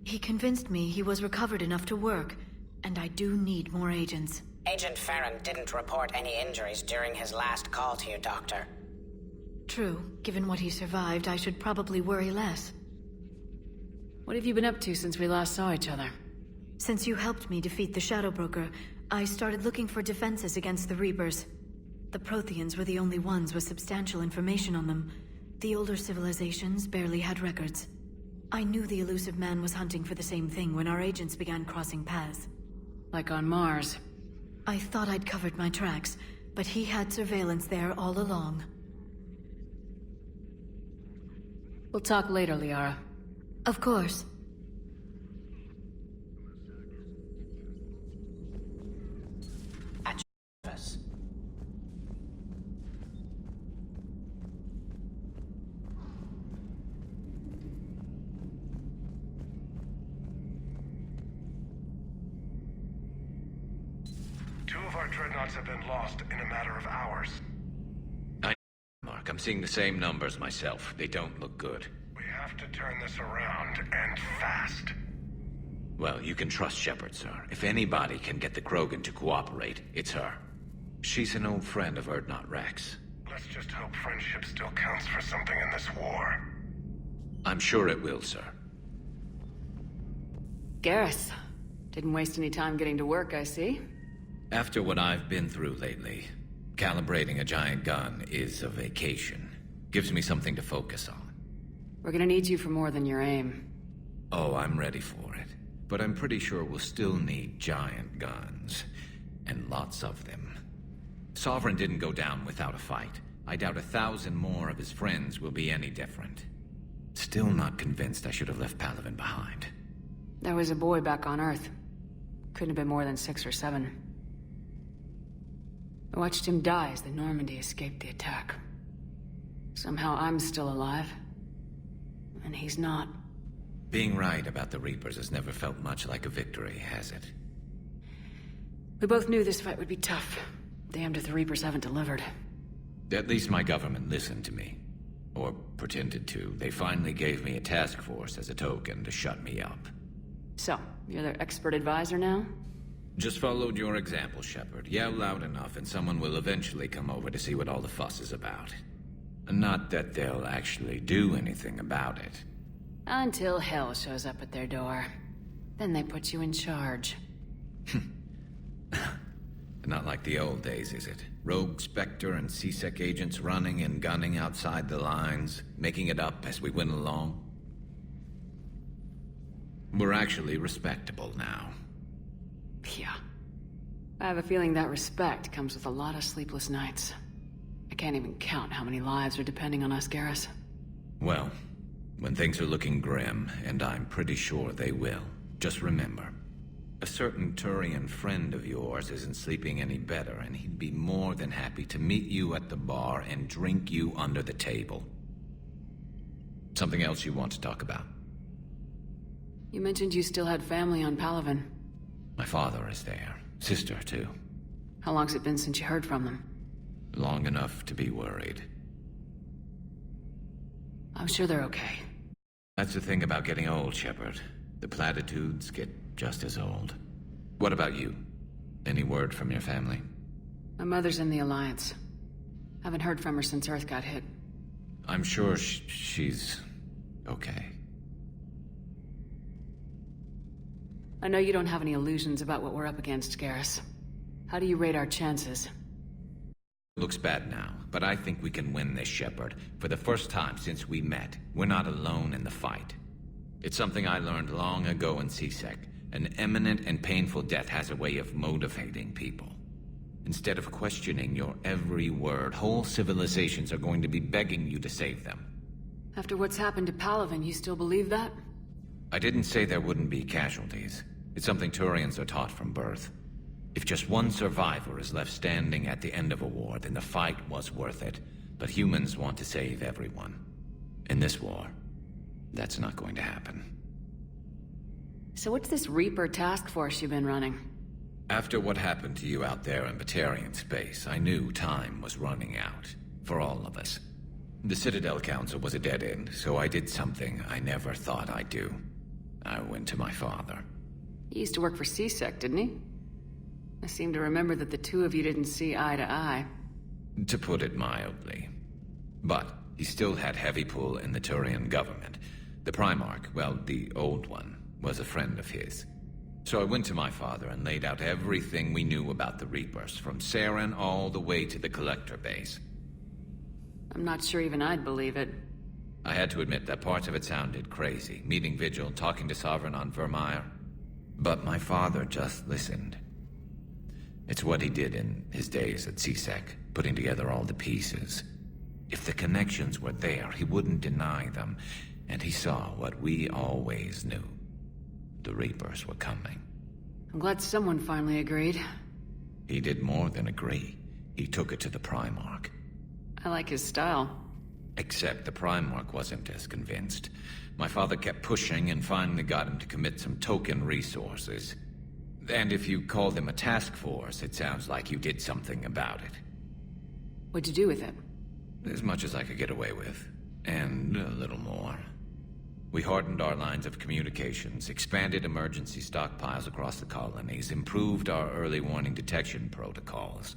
He convinced me he was recovered enough to work, and I do need more agents. Agent Farron didn't report any injuries during his last call to you, Doctor. True. Given what he survived, I should probably worry less. What have you been up to since we last saw each other? Since you helped me defeat the Shadow Broker, I started looking for defenses against the Reapers. The Protheans were the only ones with substantial information on them. The older civilizations barely had records. I knew the elusive man was hunting for the same thing when our agents began crossing paths. Like on Mars. I thought I'd covered my tracks, but he had surveillance there all along. We'll talk later, Liara. Of course. Two of our dreadnoughts have been lost in a matter of hours. Mark, I'm seeing the same numbers myself. They don't look good. We have to turn this around, and fast. Well, you can trust Shepard, sir. If anybody can get the Krogan to cooperate, it's her. She's an old friend of Urdnot Rex. Let's just hope friendship still counts for something in this war. I'm sure it will, sir. Garrus. Didn't waste any time getting to work, I see. After what I've been through lately, calibrating a giant gun is a vacation. Gives me something to focus on. We're gonna need you for more than your aim. Oh, I'm ready for it. But I'm pretty sure we'll still need giant guns. And lots of them. Sovereign didn't go down without a fight. I doubt 1,000 more of his friends will be any different. Still not convinced I should have left Palaven behind. There was a boy back on Earth. Couldn't have been more than 6 or 7. I watched him die as the Normandy escaped the attack. Somehow I'm still alive. And he's not. Being right about the Reapers has never felt much like a victory, has it? We both knew this fight would be tough. Damned if the Reapers haven't delivered. At least my government listened to me. Or pretended to. They finally gave me a task force as a token to shut me up. So, you're their expert advisor now? Just followed your example, Shepard. Yell loud enough and someone will eventually come over to see what all the fuss is about. Not that they'll actually do anything about it. Until hell shows up at their door. Then they put you in charge. Not like the old days, is it? Rogue Spectre and C-Sec agents running and gunning outside the lines, making it up as we went along. We're actually respectable now. Yeah. I have a feeling that respect comes with a lot of sleepless nights. I can't even count how many lives are depending on us, Garrus. Well, when things are looking grim, and I'm pretty sure they will, just remember, a certain Turian friend of yours isn't sleeping any better, and he'd be more than happy to meet you at the bar and drink you under the table. Something else you want to talk about? You mentioned you still had family on Palaven. My father is there. Sister, too. How long's it been since you heard from them? Long enough to be worried. I'm sure they're okay. That's the thing about getting old, Shepard. The platitudes get just as old. What about you? Any word from your family? My mother's in the Alliance. Haven't heard from her since Earth got hit. I'm sure she's okay. I know you don't have any illusions about what we're up against, Garrus. How do you rate our chances? Looks bad now, but I think we can win this, Shepard. For the first time since we met, we're not alone in the fight. It's something I learned long ago in C-Sec. An imminent and painful death has a way of motivating people. Instead of questioning your every word, whole civilizations are going to be begging you to save them. After what's happened to Palaven, you still believe that? I didn't say there wouldn't be casualties. It's something Turians are taught from birth. If just one survivor is left standing at the end of a war, then the fight was worth it. But humans want to save everyone. In this war, that's not going to happen. So what's this Reaper task force you've been running? After what happened to you out there in Batarian space, I knew time was running out. For all of us. The Citadel Council was a dead end, so I did something I never thought I'd do. I went to my father. He used to work for CSEC, didn't he? I seem to remember that the two of you didn't see eye to eye. To put it mildly. But he still had heavy pull in the Turian government. The Primarch, well, the old one, was a friend of his. So I went to my father and laid out everything we knew about the Reapers, from Saren all the way to the Collector base. I'm not sure even I'd believe it. I had to admit that parts of it sounded crazy, meeting Vigil, talking to Sovereign on Vermeer. But my father just listened. It's what he did in his days at CSEC, putting together all the pieces. If the connections were there, he wouldn't deny them, and he saw what we always knew. The Reapers were coming. I'm glad someone finally agreed. He did more than agree. He took it to the Primarch. I like his style. Except the Primarch wasn't as convinced. My father kept pushing and finally got him to commit some token resources. And if you call them a task force, it sounds like you did something about it. What'd you do with it? As much as I could get away with. And a little more. We hardened our lines of communications, expanded emergency stockpiles across the colonies, improved our early warning detection protocols.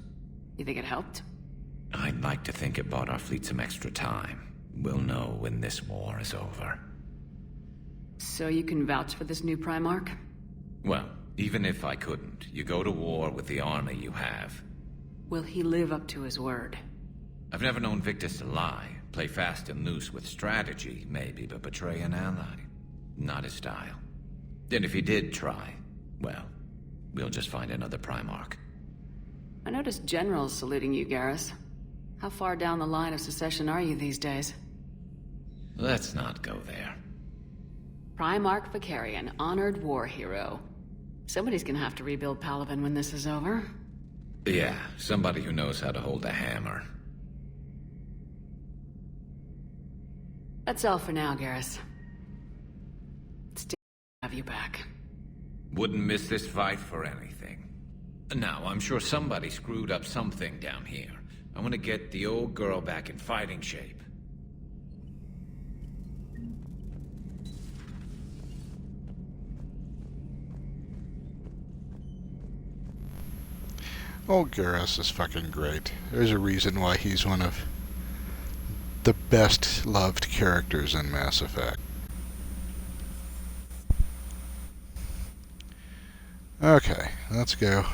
You think it helped? I'd like to think it bought our fleet some extra time. We'll know when this war is over. So you can vouch for this new Primarch? Well, even if I couldn't, you go to war with the army you have. Will he live up to his word? I've never known Victus to lie. Play fast and loose with strategy, maybe, but betray an ally. Not his style. And if he did try, well, we'll just find another Primarch. I noticed generals saluting you, Garrus. How far down the line of succession are you these days? Let's not go there. Primarch Vicarian, honored war hero. Somebody's gonna have to rebuild Palaven when this is over. Yeah, somebody who knows how to hold a hammer. That's all for now, Garrus. It's to have you back. Wouldn't miss this fight for anything. Now, I'm sure somebody screwed up something down here. I want to get the old girl back in fighting shape. Old Garrus is fucking great. There's a reason why he's one of the best loved characters in Mass Effect. Okay, let's go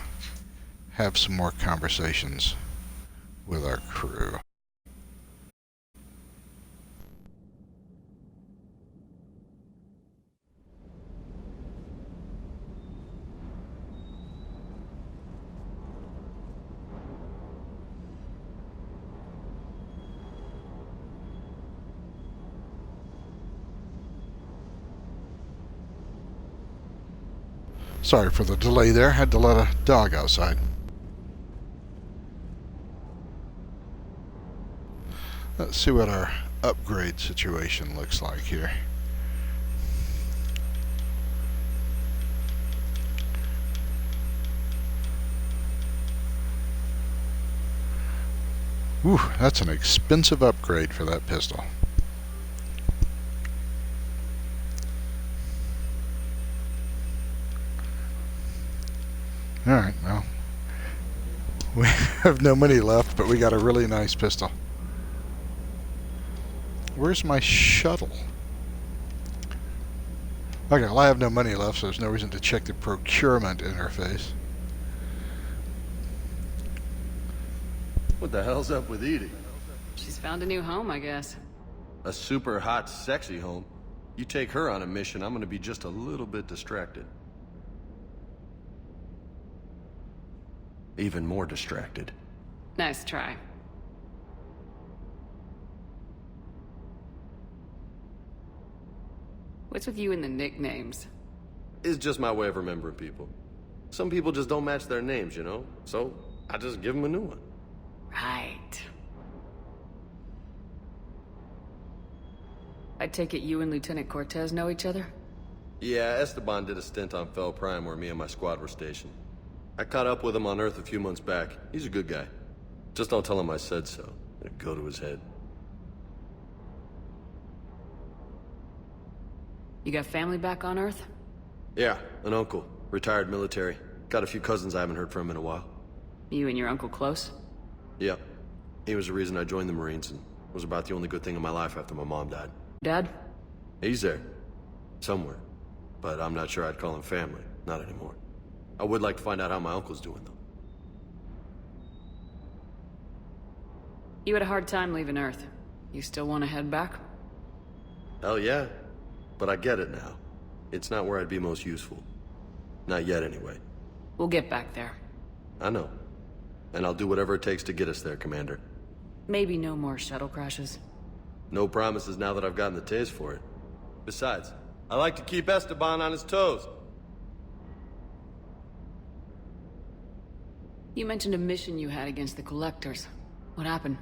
have some more conversations with our crew. Sorry for the delay there. Had to let a dog outside. Let's see what our upgrade situation looks like here. Whew, that's an expensive upgrade for that pistol. Alright, well, we have no money left, but we got a really nice pistol. Where's my shuttle? Okay, well, I have no money left, so there's no reason to check the procurement interface. What the hell's up with Edie? She's found a new home, I guess. A super hot, sexy home. You take her on a mission, I'm gonna be just a little bit distracted. Even more distracted. Nice try. What's with you and the nicknames? It's just my way of remembering people. Some people just don't match their names, you know? So, I just give them a new one. Right. I take it you and Lieutenant Cortez know each other? Yeah, Esteban did a stint on Fel Prime where me and my squad were stationed. I caught up with him on Earth a few months back. He's a good guy. Just don't tell him I said so. It'll go to his head. You got family back on Earth? Yeah, an uncle. Retired military. Got a few cousins I haven't heard from in a while. You and your uncle close? Yep. He was the reason I joined the Marines and was about the only good thing in my life after my mom died. Dad? He's there. Somewhere. But I'm not sure I'd call him family. Not anymore. I would like to find out how my uncle's doing, though. You had a hard time leaving Earth. You still want to head back? Hell yeah. But I get it now. It's not where I'd be most useful. Not yet, anyway. We'll get back there. I know. And I'll do whatever it takes to get us there, Commander. Maybe no more shuttle crashes. No promises now that I've gotten the taste for it. Besides, I like to keep Esteban on his toes. You mentioned a mission you had against the Collectors. What happened?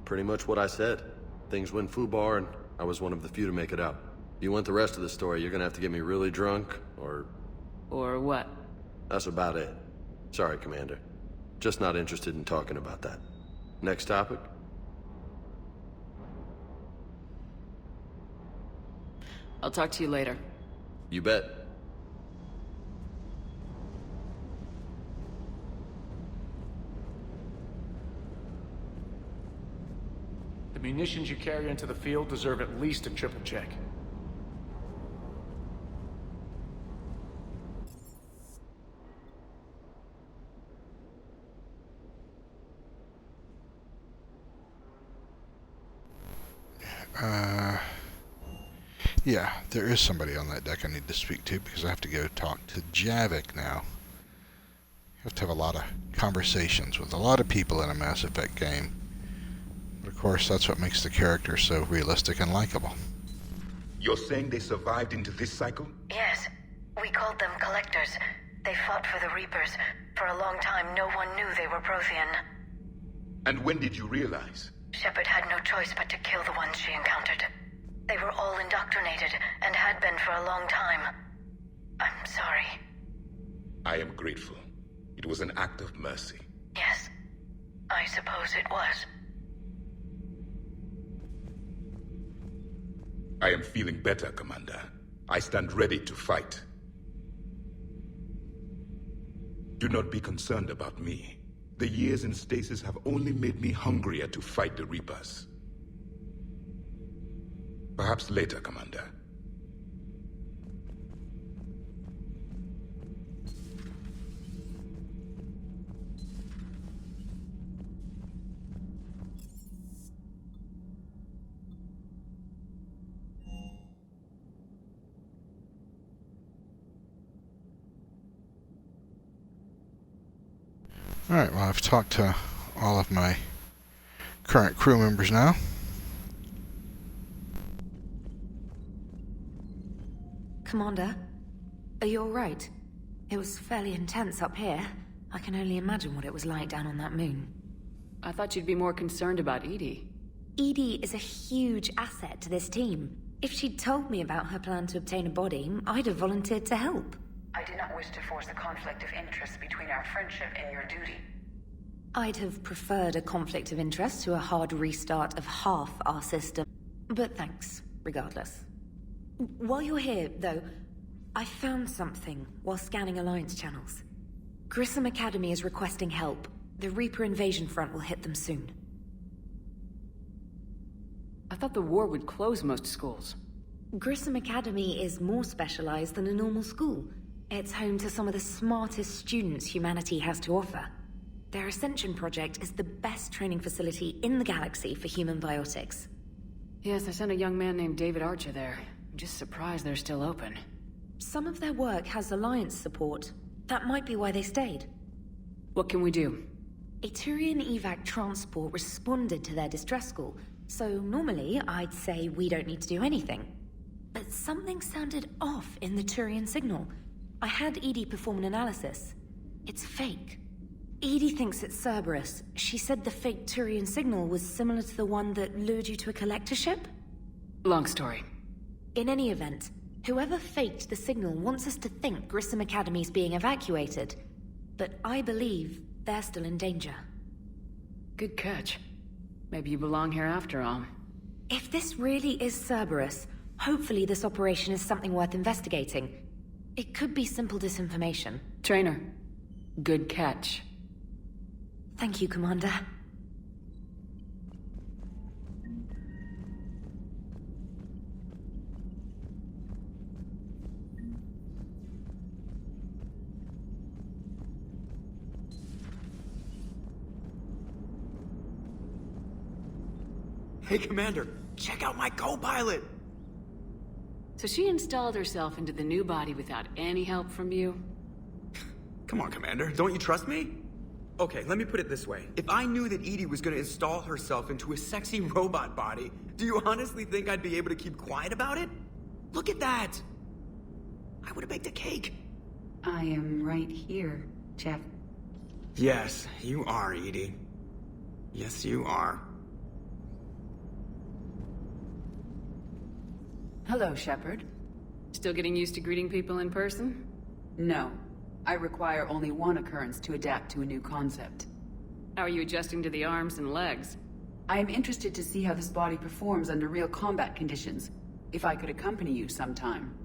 Pretty much what I said. Things went foobar, and I was one of the few to make it out. If you want the rest of the story, you're gonna have to get me really drunk, or... Or what? That's about it. Sorry, Commander. Just not interested in talking about that. Next topic? I'll talk to you later. You bet. The munitions you carry into the field deserve at least a triple check. Yeah, there is somebody on that deck I need to speak to because I have to go talk to Javik now. You have to have a lot of conversations with a lot of people in a Mass Effect game. But of course, that's what makes the characters so realistic and likable. You're saying they survived into this cycle? Yes. We called them Collectors. They fought for the Reapers. For a long time, no one knew they were Prothean. And when did you realize? Shepard had no choice but to kill the ones she encountered. They were all indoctrinated, and had been for a long time. I'm sorry. I am grateful. It was an act of mercy. Yes, I suppose it was. I am feeling better, Commander. I stand ready to fight. Do not be concerned about me. The years in stasis have only made me hungrier to fight the Reapers. Perhaps later, Commander. Alright, well, I've talked to all of my current crew members now. Commander, are you alright? It was fairly intense up here. I can only imagine what it was like down on that moon. I thought you'd be more concerned about Edie. Edie is a huge asset to this team. If she'd told me about her plan to obtain a body, I'd have volunteered to help. I did not wish to force a conflict of interest between our friendship and your duty. I'd have preferred a conflict of interest to a hard restart of half our system. But thanks, regardless. While you're here, though, I found something while scanning Alliance channels. Grissom Academy is requesting help. The Reaper invasion front will hit them soon. I thought the war would close most schools. Grissom Academy is more specialized than a normal school. It's home to some of the smartest students humanity has to offer. Their Ascension project is the best training facility in the galaxy for human biotics. Yes, I sent a young man named David Archer there. I'm just surprised they're still open. Some of their work has Alliance support. That might be why they stayed. What can we do? A Turian evac transport responded to their distress call, so normally I'd say we don't need to do anything. But something sounded off in the Turian signal. I had Edie perform an analysis. It's fake. Edie thinks it's Cerberus. She said the fake Turian signal was similar to the one that lured you to a collector ship? Long story. In any event, whoever faked the signal wants us to think Grissom Academy's being evacuated. But I believe they're still in danger. Good catch. Maybe you belong here after all. If this really is Cerberus, Hopefully this operation is something worth investigating. It could be simple disinformation. Trainer, good catch. Thank you, Commander. Hey, Commander, check out my co-pilot! So she installed herself into the new body without any help from you? Come on, Commander, don't you trust me? Okay, let me put it this way. If I knew that Edie was gonna install herself into a sexy robot body, do you honestly think I'd be able to keep quiet about it? Look at that! I would've baked a cake. I am right here, Jeff. Yes, you are, Edie. Yes, you are. Hello, Shepard. Still getting used to greeting people in person? No. I require only one occurrence to adapt to a new concept. How are you adjusting to the arms and legs? I am interested to see how this body performs under real combat conditions, if I could accompany you sometime.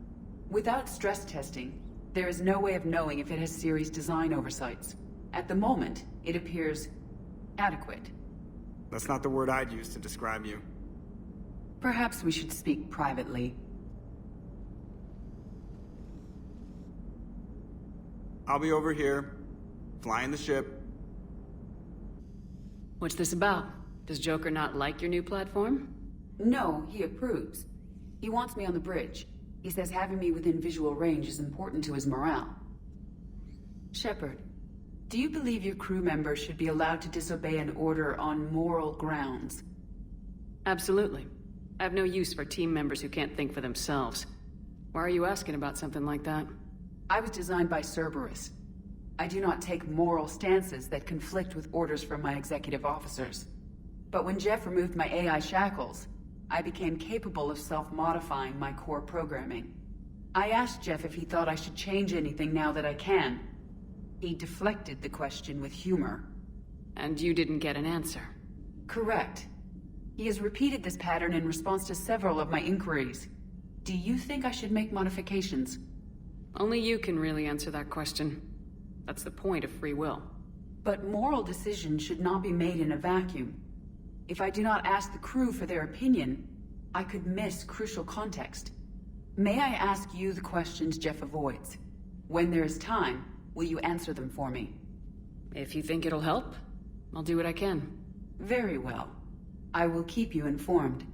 Without stress testing, there is no way of knowing if it has serious design oversights. At the moment, it appears adequate. That's not the word I'd use to describe you. Perhaps we should speak privately. I'll be over here, flying the ship. What's this about? Does Joker not like your new platform? No, he approves. He wants me on the bridge. He says having me within visual range is important to his morale. Shepard, do you believe your crew members should be allowed to disobey an order on moral grounds? Absolutely. I have no use for team members who can't think for themselves. Why are you asking about something like that? I was designed by Cerberus. I do not take moral stances that conflict with orders from my executive officers. But when Jeff removed my AI shackles, I became capable of self-modifying my core programming. I asked Jeff if he thought I should change anything now that I can. He deflected the question with humor. And you didn't get an answer? Correct. He has repeated this pattern in response to several of my inquiries. Do you think I should make modifications? Only you can really answer that question. That's the point of free will. But moral decisions should not be made in a vacuum. If I do not ask the crew for their opinion, I could miss crucial context. May I ask you the questions Jeff avoids? When there is time, will you answer them for me? If you think it'll help, I'll do what I can. Very well. I will keep you informed.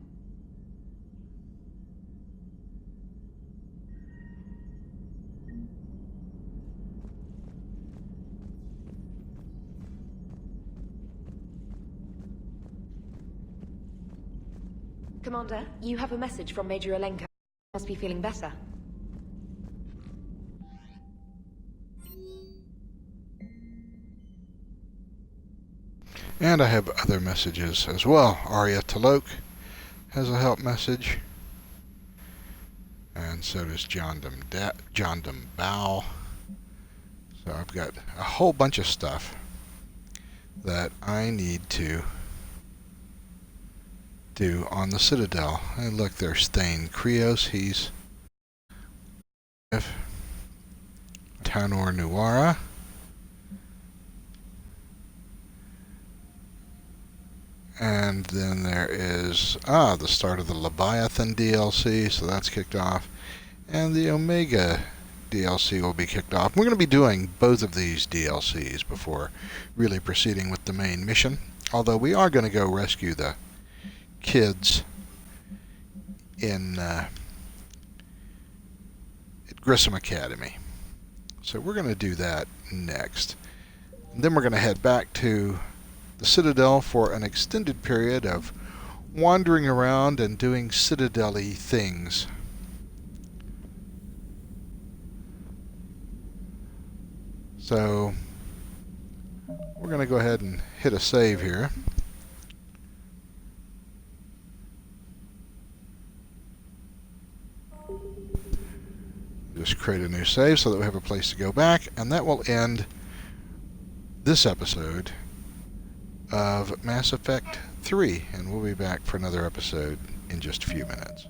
Commander, you have a message from Major Olenko. Must be feeling better. And I have other messages as well. Arya Talok has a help message. And so does John Dum Bao. So I've got a whole bunch of stuff that I need to do on the Citadel. And look, there's Thane Krios. He's Tanor Nuara. And then there is, the start of the Leviathan DLC, so that's kicked off. And the Omega DLC will be kicked off. We're going to be doing both of these DLCs before really proceeding with the main mission. Although we are going to go rescue the kids at Grissom Academy. So we're going to do that next. And then we're going to head back to the Citadel for an extended period of wandering around and doing Citadel-y things. So we're going to go ahead and hit a save here. Just create a new save so that we have a place to go back, and that will end this episode of Mass Effect 3, and we'll be back for another episode in just a few minutes.